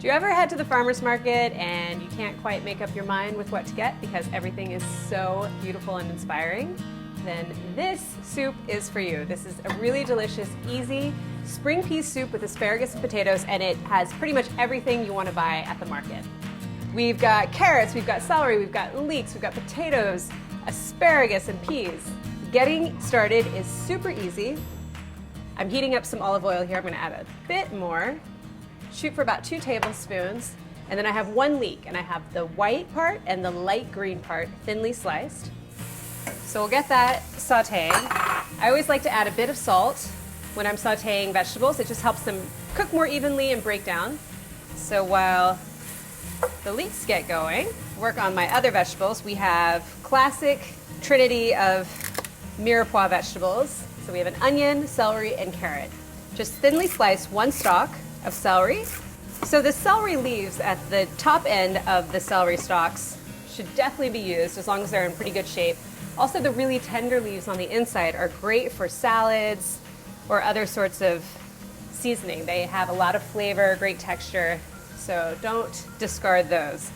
Do you ever head to the farmer's market and you can't quite make up your mind with what to get because everything is so beautiful and inspiring? Then this soup is for you. This is a really delicious, easy spring pea soup with asparagus and potatoes, and it has pretty much everything you want to buy at the market. We've got carrots, we've got celery, we've got leeks, we've got potatoes, asparagus, and peas. Getting started is super easy. I'm heating up some olive oil here. I'm going to add a bit more. Shoot for about 2 tablespoons, and then I have 1 leek, and I have the white part and the light green part thinly sliced. So we'll get that sauteing. I always like to add a bit of salt when I'm sauteing vegetables. It just helps them cook more evenly and break down. So while the leeks get going, work on my other vegetables. We have classic trinity of mirepoix vegetables. So we have an onion, celery, and carrot. Just thinly slice 1 stalk of celery. So the celery leaves at the top end of the celery stalks should definitely be used as long as they're in pretty good shape. Also, the really tender leaves on the inside are great for salads or other sorts of seasoning. They have a lot of flavor, great texture, so don't discard those.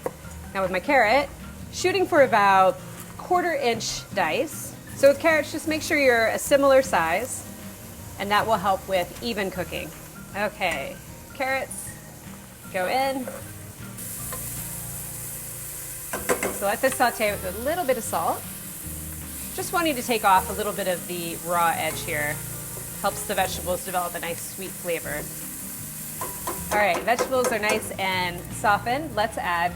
Now with my carrot, shooting for about 1/4 inch dice. So with carrots, just make sure you're a similar size, and that will help with even cooking. Okay. Carrots go in. So let this saute with a little bit of salt. Just wanting to take off a little bit of the raw edge here. Helps the vegetables develop a nice sweet flavor. All right, vegetables are nice and softened. Let's add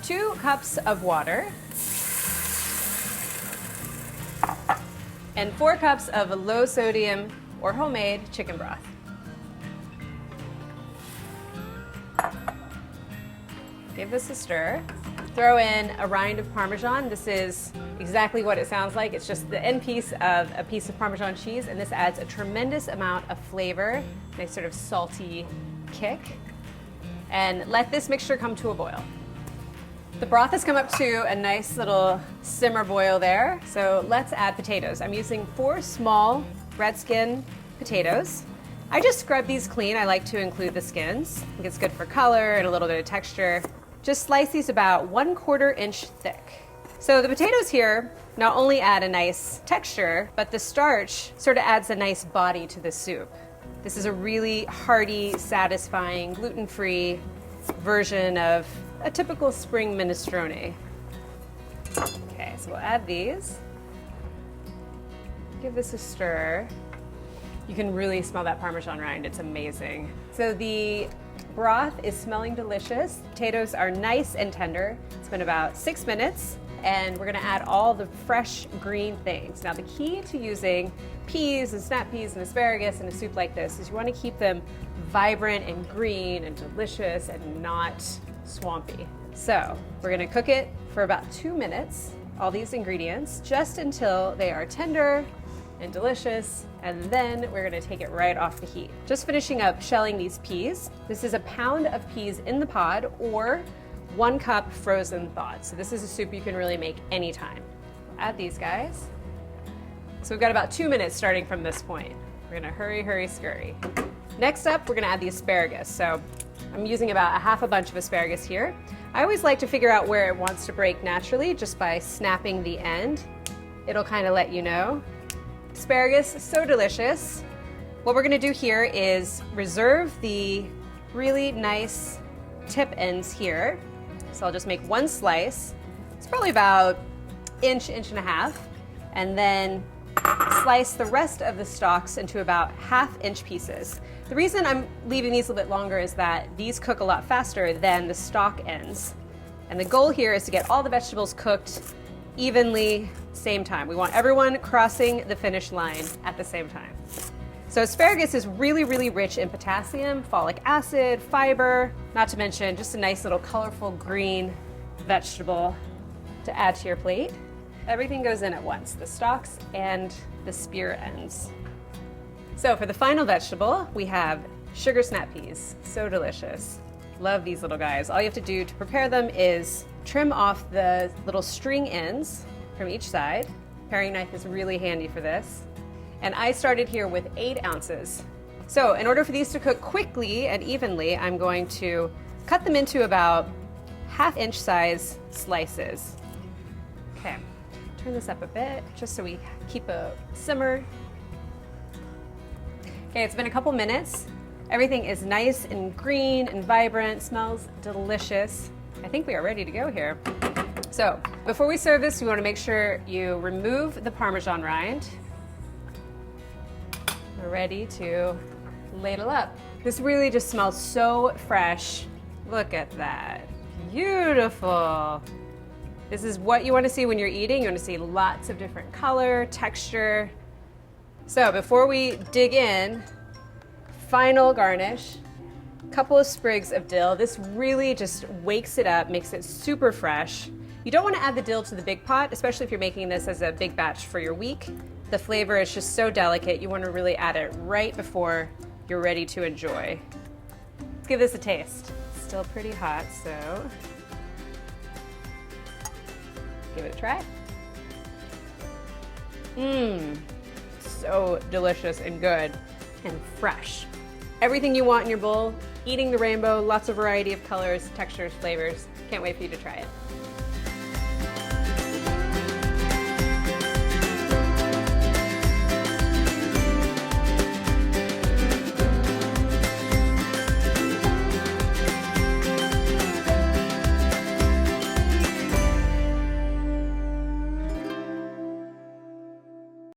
2 cups of water and 4 cups of low sodium or homemade chicken broth. Give this a stir. Throw in a rind of Parmesan. This is exactly what it sounds like. It's just the end piece of a piece of Parmesan cheese, and this adds a tremendous amount of flavor, nice sort of salty kick. And let this mixture come to a boil. The broth has come up to a nice little simmer boil there, so let's add potatoes. I'm using 4 small red skin potatoes. I just scrub these clean. I like to include the skins. I think it's good for color and a little bit of texture. Just slice these about 1/4 inch thick. So the potatoes here not only add a nice texture, but the starch sort of adds a nice body to the soup. This is a really hearty, satisfying, gluten-free version of a typical spring minestrone. Okay, so we'll add these. Give this a stir. You can really smell that Parmesan rind. It's amazing. So the broth is smelling delicious. Potatoes are nice and tender. It's been about 6 minutes, and we're gonna add all the fresh green things. Now the key to using peas and snap peas and asparagus in a soup like this is you wanna keep them vibrant and green and delicious and not swampy. So we're gonna cook it for about 2 minutes, all these ingredients, just until they are tender and delicious, and then we're gonna take it right off the heat. Just finishing up shelling these peas. This is a pound of peas in the pod or 1 cup frozen thawed. So this is a soup you can really make anytime. Add these guys. So we've got about 2 minutes starting from this point. We're gonna hurry, hurry, scurry. Next up, we're gonna add the asparagus. So I'm using about a half a bunch of asparagus here. I always like to figure out where it wants to break naturally just by snapping the end. It'll kind of let you know. Asparagus, so delicious. What we're gonna do here is reserve the really nice tip ends here. So I'll just make 1 slice. It's probably about inch and a half. And then slice the rest of the stalks into about 1/2 inch pieces. The reason I'm leaving these a little bit longer is that these cook a lot faster than the stalk ends. And the goal here is to get all the vegetables cooked evenly, same time. We want everyone crossing the finish line at the same time. So asparagus is really, really rich in potassium, folic acid, fiber, not to mention just a nice little colorful green vegetable to add to your plate. Everything goes in at once, the stalks and the spear ends. So for the final vegetable, we have sugar snap peas. So delicious. Love these little guys. All you have to do to prepare them is trim off the little string ends from each side. Paring knife is really handy for this. And I started here with 8 ounces. So in order for these to cook quickly and evenly, I'm going to Cut them into about 1/2 inch size slices. Okay, turn this up a bit just so we keep a simmer. Okay, it's been a couple minutes. Everything is nice and green and vibrant, smells delicious. I think we are ready to go here. So before we serve this, we want to make sure you remove the Parmesan rind. We're ready to ladle up. This really just smells so fresh. Look at that, beautiful. This is what you want to see when you're eating. You want to see lots of different color, texture. So before we dig in, final garnish, couple of sprigs of dill. This really just wakes it up, makes it super fresh. You don't want to add the dill to the big pot, especially if you're making this as a big batch for your week. The flavor is just so delicate. You want to really add it right before you're ready to enjoy. Let's give this a taste. It's still pretty hot, so give it a try. So delicious and good and fresh. Everything you want in your bowl, eating the rainbow, lots of variety of colors, textures, flavors. Can't wait for you to try it.